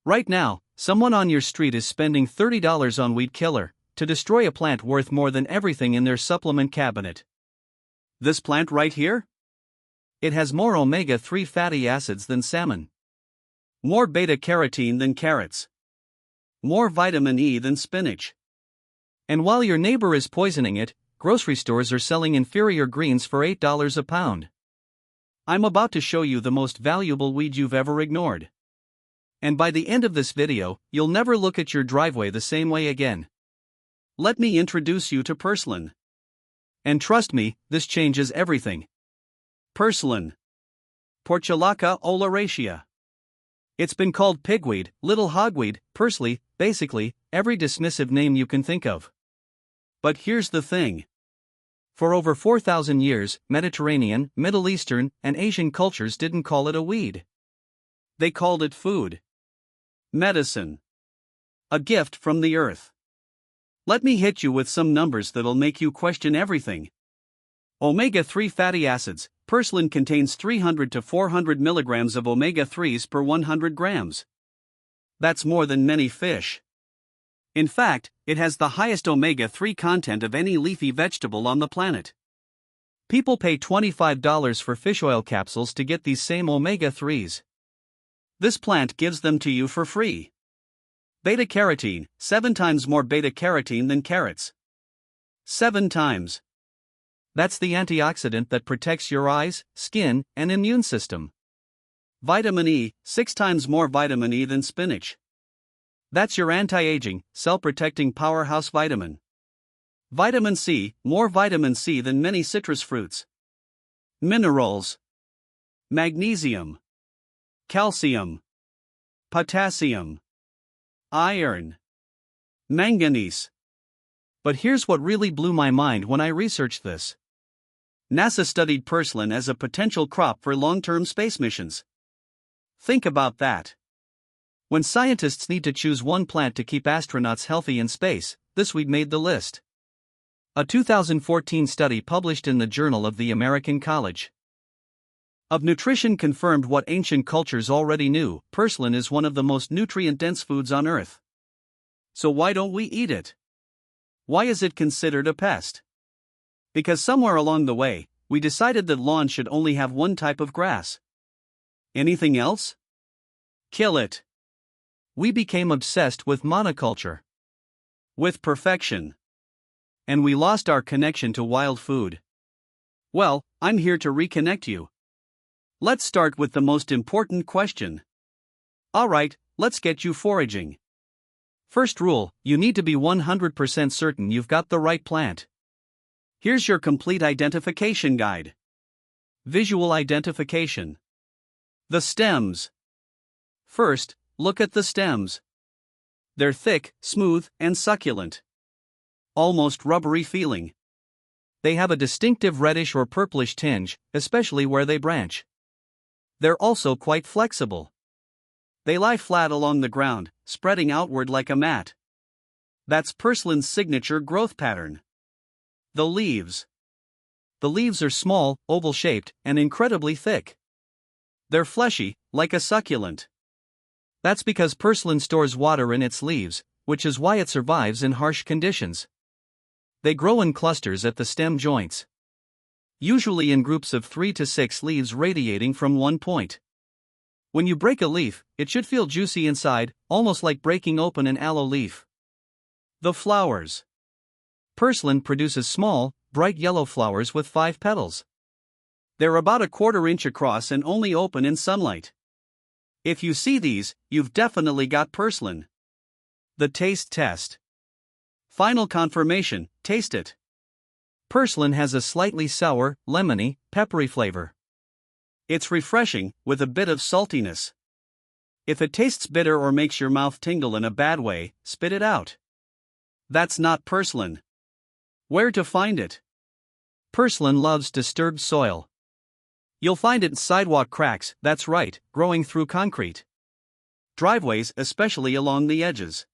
Right now, someone on your street is spending $30 on weed killer to destroy a plant worth more than everything in their supplement cabinet. This plant right here? It has more omega-3 fatty acids than salmon, more beta-carotene than carrots, more vitamin E than spinach. And while your neighbor is poisoning it, grocery stores are selling inferior greens for $8 a pound. I'm about to show you the most valuable weed you've ever ignored. And by the end of this video, you'll never look at your driveway the same way again. Let me introduce you to purslane. And trust me, this changes everything. Purslane. Portulaca oleracea. It's been called pigweed, little hogweed, parsley, basically, every dismissive name you can think of. But here's the thing. For over 4,000 years, Mediterranean, Middle Eastern, and Asian cultures didn't call it a weed. They called it food. Medicine. A gift from the earth. Let me hit you with some numbers that'll make you question everything. Omega-3 fatty acids. Purslane contains 300 to 400 milligrams of omega-3s per 100 grams. That's more than many fish. In fact, it has the highest omega-3 content of any leafy vegetable on the planet. People pay $25 for fish oil capsules to get these same omega-3s. This plant gives them to you for free. Beta-carotene, 7 times more beta-carotene than carrots. 7 times. That's the antioxidant that protects your eyes, skin, and immune system. Vitamin E, 6 times more vitamin E than spinach. That's your anti-aging, cell-protecting powerhouse vitamin. Vitamin C, more vitamin C than many citrus fruits. Minerals. Magnesium. Calcium. Potassium. Iron. Manganese. But here's what really blew my mind when I researched this. NASA studied purslane as a potential crop for long-term space missions. Think about that. When scientists need to choose one plant to keep astronauts healthy in space, this weed made the list. A 2014 study published in the Journal of the American College of Nutrition confirmed what ancient cultures already knew: purslane is one of the most nutrient-dense foods on Earth. So why don't we eat it? Why is it considered a pest? Because somewhere along the way, we decided that lawns should only have one type of grass. Anything else? Kill it. We became obsessed with monoculture. With perfection. And we lost our connection to wild food. Well, I'm here to reconnect you. Let's start with the most important question. Alright, let's get you foraging. First rule, you need to be 100% certain you've got the right plant. Here's your complete identification guide. Visual identification. The stems. First, look at the stems. They're thick, smooth, and succulent. Almost rubbery feeling. They have a distinctive reddish or purplish tinge, especially where they branch. They're also quite flexible. They lie flat along the ground, spreading outward like a mat. That's purslane's signature growth pattern. The leaves. The leaves are small, oval-shaped, and incredibly thick. They're fleshy, like a succulent. That's because purslane stores water in its leaves, which is why it survives in harsh conditions. They grow in clusters at the stem joints. Usually in groups of 3 to 6 leaves radiating from one point. When you break a leaf, it should feel juicy inside, almost like breaking open an aloe leaf. The flowers. Purslane produces small, bright yellow flowers with 5 petals. They're about 1/4 inch across and only open in sunlight. If you see these, you've definitely got purslane. The taste test. Final confirmation, taste it. Purslane has a slightly sour, lemony, peppery flavor. It's refreshing, with a bit of saltiness. If it tastes bitter or makes your mouth tingle in a bad way, spit it out. That's not purslane. Where to find it? Purslane loves disturbed soil. You'll find it in sidewalk cracks, that's right, growing through concrete. Driveways, especially along the edges.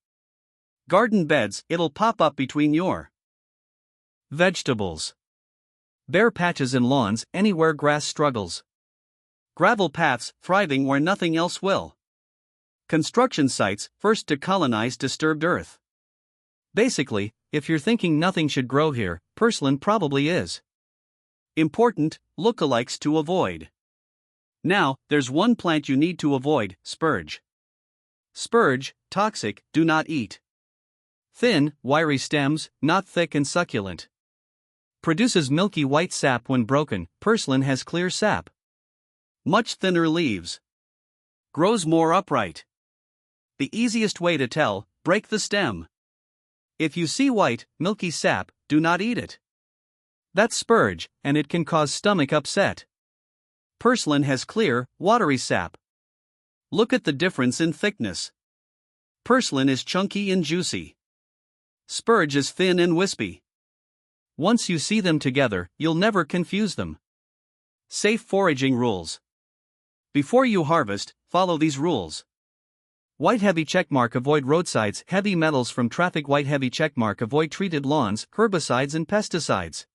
Garden beds, it'll pop up between your vegetables. Bare patches in lawns, anywhere grass struggles. Gravel paths, thriving where nothing else will. Construction sites first to colonize disturbed earth. Basically, if you're thinking nothing should grow here, purslane probably is. Important lookalikes to avoid. Now, there's one plant you need to avoid: spurge. Spurge, toxic, do not eat. Thin, wiry stems, not thick and succulent. Produces milky white sap when broken. Purslane has clear sap. Much thinner leaves. Grows more upright. The easiest way to tell: break the stem. If you see white, milky sap, do not eat it. That's spurge, and it can cause stomach upset. Purslane has clear, watery sap. Look at the difference in thickness. Purslane is chunky and juicy. Spurge is thin and wispy. Once you see them together, you'll never confuse them. Safe foraging rules. Before you harvest, follow these rules. White heavy checkmark: avoid roadsides, heavy metals from traffic. White heavy checkmark: avoid treated lawns, herbicides and pesticides.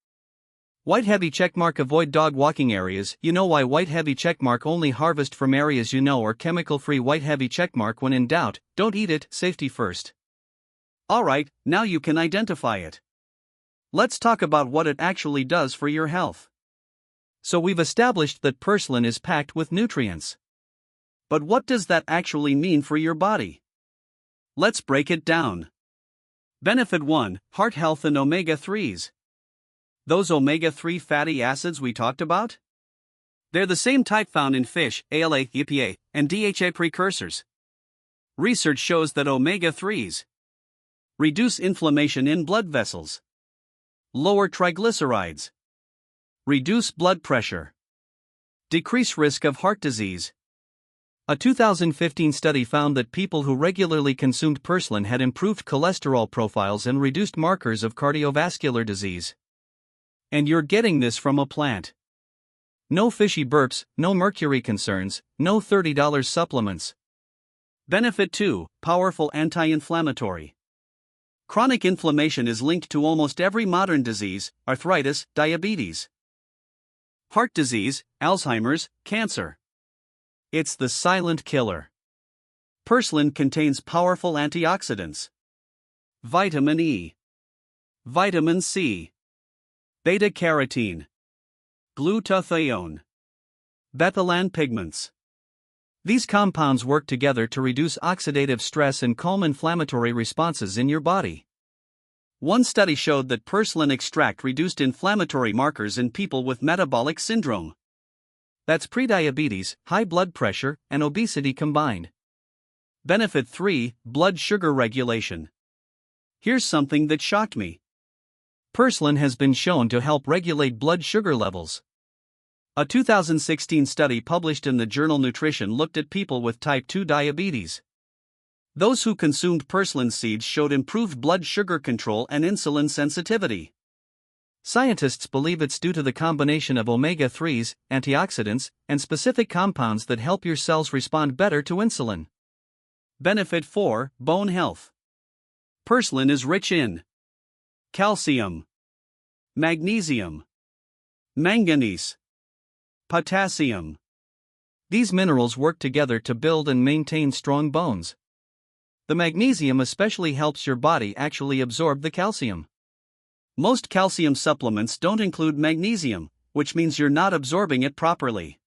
White heavy checkmark: avoid dog walking areas. You know why? White heavy checkmark: only harvest from areas you know are chemical free. White heavy checkmark: when in doubt, don't eat it, safety first. Alright, now you can identify it. Let's talk about what it actually does for your health. So we've established that purslane is packed with nutrients. But what does that actually mean for your body? Let's break it down. Benefit 1: heart health and omega-3s. Those omega-3 fatty acids we talked about? They're the same type found in fish, ALA, EPA, and DHA precursors. Research shows that omega-3s reduce inflammation in blood vessels, lower triglycerides, reduce blood pressure, decrease risk of heart disease. A 2015 study found that people who regularly consumed purslane had improved cholesterol profiles and reduced markers of cardiovascular disease. And you're getting this from a plant. No fishy burps, no mercury concerns, no $30 supplements. Benefit 2: powerful anti-inflammatory. Chronic inflammation is linked to almost every modern disease: arthritis, diabetes, heart disease, Alzheimer's, cancer. It's the silent killer. Purslane contains powerful antioxidants: vitamin E, vitamin C, beta-carotene, glutathione, bethylan pigments. These compounds work together to reduce oxidative stress and calm inflammatory responses in your body. One study showed that purslane extract reduced inflammatory markers in people with metabolic syndrome. That's prediabetes, high blood pressure, and obesity combined. Benefit 3: blood sugar regulation. Here's something that shocked me. Purslane has been shown to help regulate blood sugar levels. A 2016 study published in the journal Nutrition looked at people with type 2 diabetes. Those who consumed purslane seeds showed improved blood sugar control and insulin sensitivity. Scientists believe it's due to the combination of omega-3s, antioxidants, and specific compounds that help your cells respond better to insulin. Benefit 4: bone health. Purslane is rich in calcium, magnesium, manganese, potassium. These minerals work together to build and maintain strong bones. The magnesium especially helps your body actually absorb the calcium. Most calcium supplements don't include magnesium, which means you're not absorbing it properly.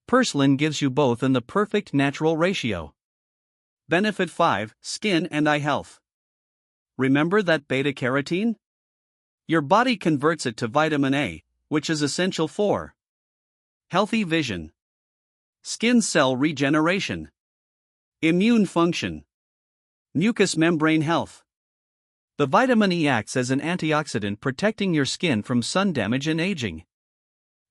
Purslane gives you both in the perfect natural ratio. Benefit 5: skin and eye health. Remember that beta-carotene? Your body converts it to vitamin A, which is essential for healthy vision, skin cell regeneration, immune function, mucous membrane health. The vitamin E acts as an antioxidant, protecting your skin from sun damage and aging.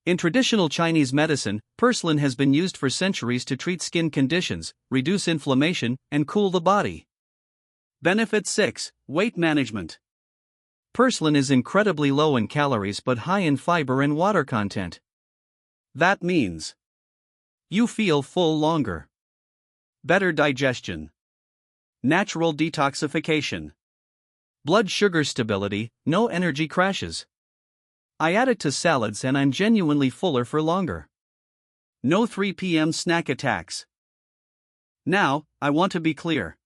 In traditional Chinese medicine, purslane has been used for centuries to treat skin conditions, reduce inflammation, and cool the body. Benefit 6: weight management. Purslane is incredibly low in calories but high in fiber and water content. That means you feel full longer, better digestion, natural detoxification, blood sugar stability, no energy crashes. I add it to salads and I'm genuinely fuller for longer. No 3 p.m. snack attacks. Now, I want to be clear.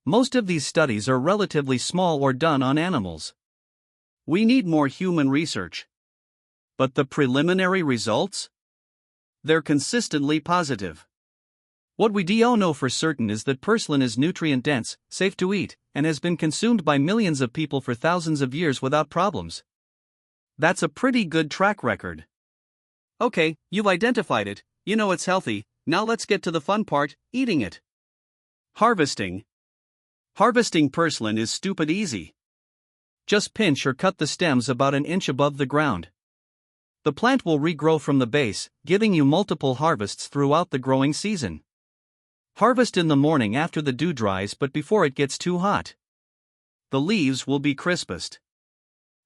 Most of these studies are relatively small or done on animals. We need more human research. But the preliminary results? They're consistently positive. What we do know for certain is that purslane is nutrient-dense, safe to eat, and has been consumed by millions of people for thousands of years without problems. That's a pretty good track record. Okay, you've identified it, you know it's healthy, now let's get to the fun part, eating it. Harvesting. Harvesting purslane is stupid easy. Just pinch or cut the stems about an inch above the ground. The plant will regrow from the base, giving you multiple harvests throughout the growing season. Harvest in the morning after the dew dries but before it gets too hot. The leaves will be crispest.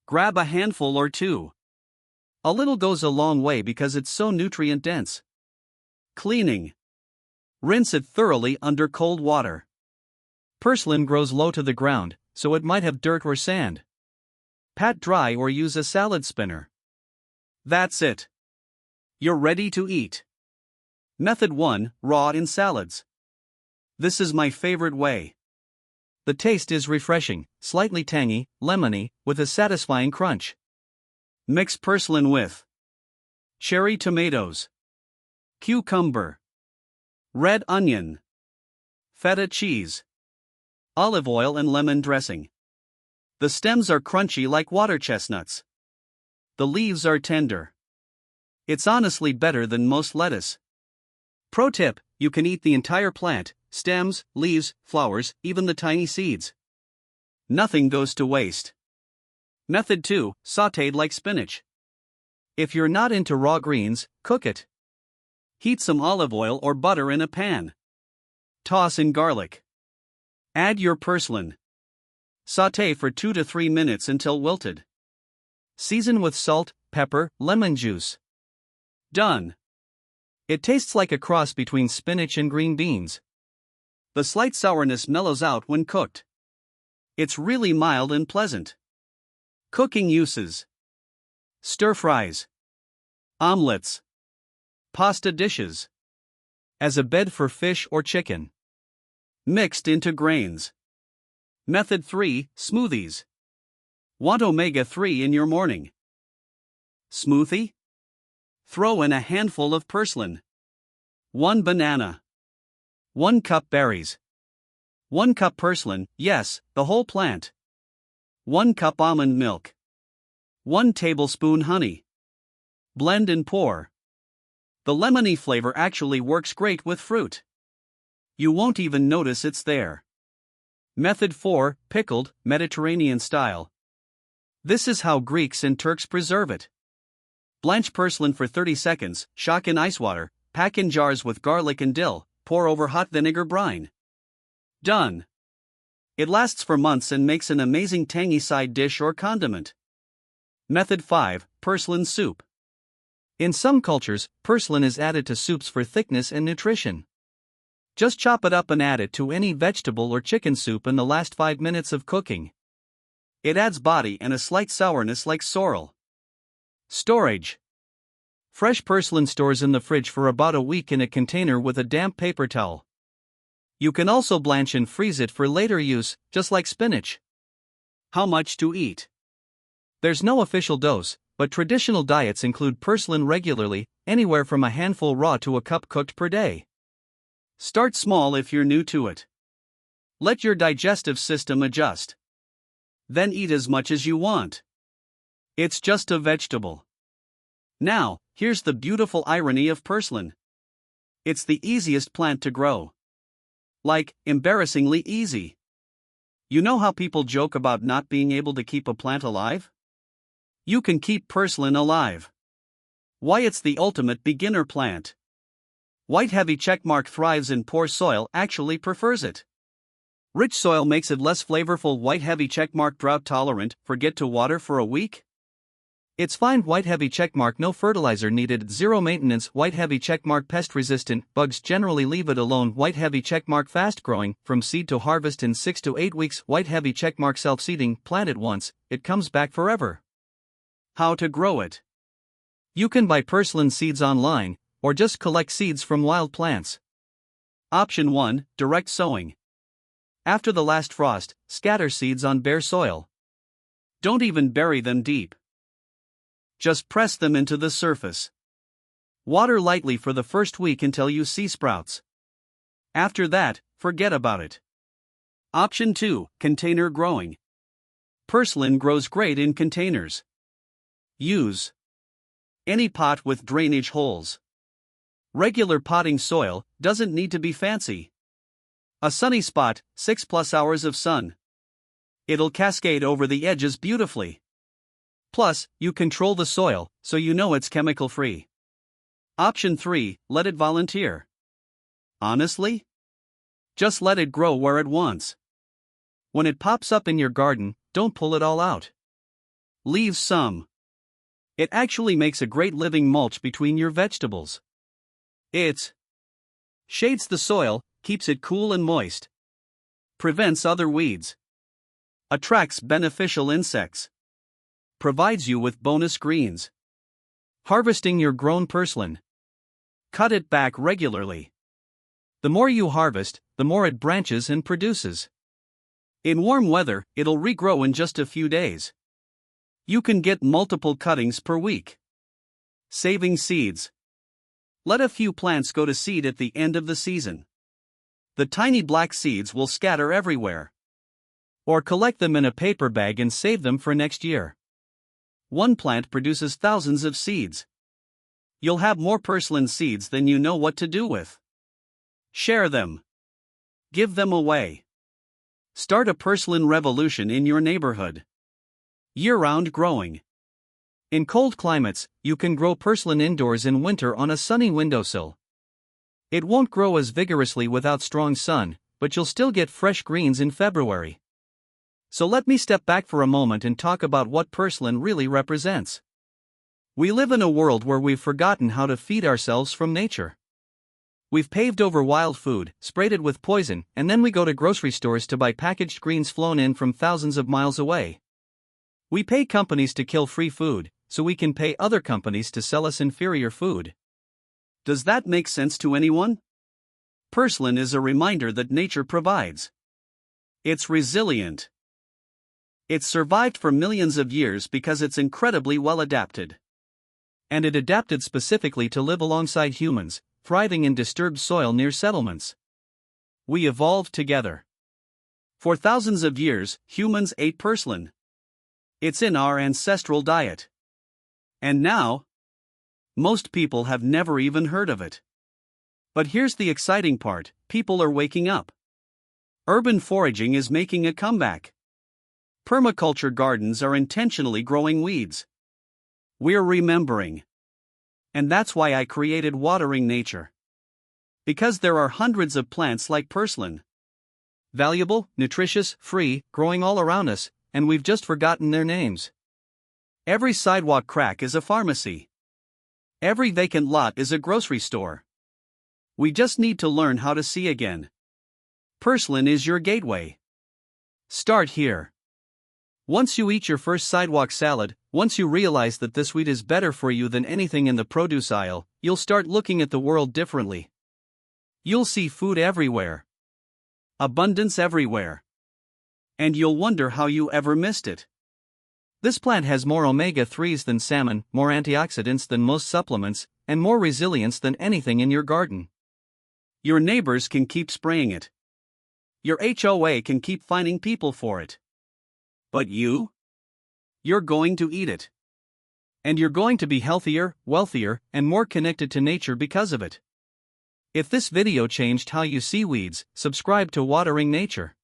Grab a handful or two. A little goes a long way because it's so nutrient dense. Cleaning. Rinse it thoroughly under cold water. Purslane grows low to the ground, so it might have dirt or sand. Pat dry or use a salad spinner. That's it. You're ready to eat. Method 1: Raw in salads. This is my favorite way. The taste is refreshing, slightly tangy, lemony, with a satisfying crunch. Mix purslane with cherry tomatoes, cucumber, red onion, feta cheese, olive oil and lemon dressing. The stems are crunchy like water chestnuts. The leaves are tender. It's honestly better than most lettuce. Pro tip: you can eat the entire plant, stems, leaves, flowers, even the tiny seeds. Nothing goes to waste. Method 2: Sautéed like spinach. If you're not into raw greens, cook it. Heat some olive oil or butter in a pan. Toss in garlic. Add your purslane. Sauté for 2 to 3 minutes until wilted. Season with salt, pepper, lemon juice. Done. It tastes like a cross between spinach and green beans. The slight sourness mellows out when cooked. It's really mild and pleasant. Cooking uses: stir fries, omelets, pasta dishes, as a bed for fish or chicken. Mixed into grains. Method 3: Smoothies. Want omega-3 in your morning? Smoothie? Throw in a handful of purslane. 1 banana. 1 cup berries. 1 cup purslane, yes, the whole plant. 1 cup almond milk. 1 tablespoon honey. Blend and pour. The lemony flavor actually works great with fruit. You won't even notice it's there. Method 4: Pickled, Mediterranean style. This is how Greeks and Turks preserve it. Blanch purslane for 30 seconds, shock in ice water, pack in jars with garlic and dill, pour over hot vinegar brine. Done. It lasts for months and makes an amazing tangy side dish or condiment. Method 5: Purslane soup. In some cultures, purslane is added to soups for thickness and nutrition. Just chop it up and add it to any vegetable or chicken soup in the last 5 minutes of cooking. It adds body and a slight sourness like sorrel. Storage. Fresh purslane stores in the fridge for about a week in a container with a damp paper towel. You can also blanch and freeze it for later use, just like spinach. How much to eat? There's no official dose, but traditional diets include purslane regularly, anywhere from a handful raw to a cup cooked per day. Start small if you're new to it. Let your digestive system adjust. Then eat as much as you want. It's just a vegetable. Now, here's the beautiful irony of purslane. It's the easiest plant to grow. Like, embarrassingly easy. You know how people joke about not being able to keep a plant alive? You can keep purslane alive. Why it's the ultimate beginner plant. White heavy checkmark thrives in poor soil, actually prefers it. Rich soil makes it less flavorful. White heavy checkmark drought tolerant, forget to water for a week? It's fine. White heavy checkmark no fertilizer needed, zero maintenance. White heavy checkmark pest resistant, bugs generally leave it alone. White heavy checkmark fast growing, from seed to harvest in 6 to 8 weeks. White heavy checkmark self seeding, plant it once, it comes back forever. How to grow it? You can buy purslane seeds online, or just collect seeds from wild plants. Option 1, direct sowing. After the last frost, scatter seeds on bare soil. Don't even bury them deep. Just press them into the surface. Water lightly for the first week until you see sprouts. After that, forget about it. Option 2, container growing. Purslane grows great in containers. Use any pot with drainage holes. Regular potting soil doesn't need to be fancy. A sunny spot, 6+ hours of sun. It'll cascade over the edges beautifully. Plus, you control the soil, so you know it's chemical free. Option 3, let it volunteer. Honestly? Just let it grow where it wants. When it pops up in your garden, don't pull it all out. Leave some. It actually makes a great living mulch between your vegetables. It shades the soil, keeps it cool and moist. Prevents other weeds. Attracts beneficial insects. Provides you with bonus greens. Harvesting your grown purslane. Cut it back regularly. The more you harvest, the more it branches and produces. In warm weather, it'll regrow in just a few days. You can get multiple cuttings per week. Saving seeds. Let a few plants go to seed at the end of the season. The tiny black seeds will scatter everywhere. Or collect them in a paper bag and save them for next year. One plant produces thousands of seeds. You'll have more purslane seeds than you know what to do with. Share them. Give them away. Start a purslane revolution in your neighborhood. Year-round growing. In cold climates, you can grow purslane indoors in winter on a sunny windowsill. It won't grow as vigorously without strong sun, but you'll still get fresh greens in February. So let me step back for a moment and talk about what purslane really represents. We live in a world where we've forgotten how to feed ourselves from nature. We've paved over wild food, sprayed it with poison, and then we go to grocery stores to buy packaged greens flown in from thousands of miles away. We pay companies to kill free food, so we can pay other companies to sell us inferior food. Does that make sense to anyone? Purslane is a reminder that nature provides. It's resilient. It's survived for millions of years because it's incredibly well adapted. And it adapted specifically to live alongside humans, thriving in disturbed soil near settlements. We evolved together. For thousands of years, humans ate purslane. It's in our ancestral diet. And now, most people have never even heard of it. But here's the exciting part, people are waking up. Urban foraging is making a comeback. Permaculture gardens are intentionally growing weeds. We're remembering. And that's why I created Watering Nature. Because there are hundreds of plants like purslane. Valuable, nutritious, free, growing all around us, and we've just forgotten their names. Every sidewalk crack is a pharmacy. Every vacant lot is a grocery store. We just need to learn how to see again. Purslane is your gateway. Start here. Once you eat your first sidewalk salad, once you realize that this weed is better for you than anything in the produce aisle, you'll start looking at the world differently. You'll see food everywhere. Abundance everywhere. And you'll wonder how you ever missed it. This plant has more omega-3s than salmon, more antioxidants than most supplements, and more resilience than anything in your garden. Your neighbors can keep spraying it. Your HOA can keep finding people for it. But you? You're going to eat it. And you're going to be healthier, wealthier, and more connected to nature because of it. If this video changed how you see weeds, subscribe to Watering Nature.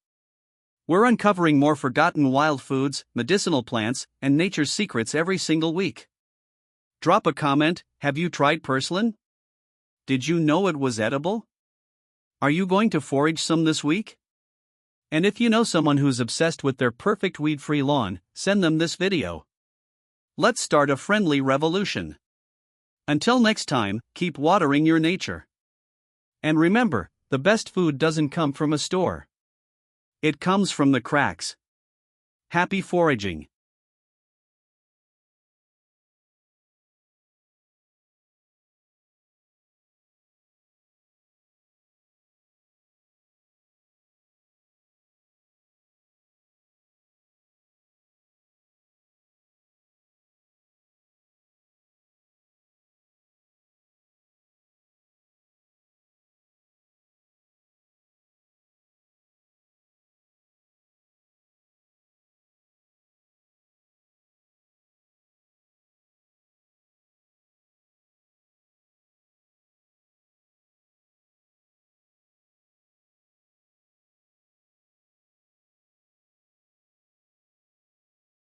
We're uncovering more forgotten wild foods, medicinal plants, and nature's secrets every single week. Drop a comment, have you tried purslane? Did you know it was edible? Are you going to forage some this week? And if you know someone who's obsessed with their perfect weed-free lawn, send them this video. Let's start a friendly revolution. Until next time, keep watering your nature. And remember, the best food doesn't come from a store. It comes from the cracks. Happy foraging.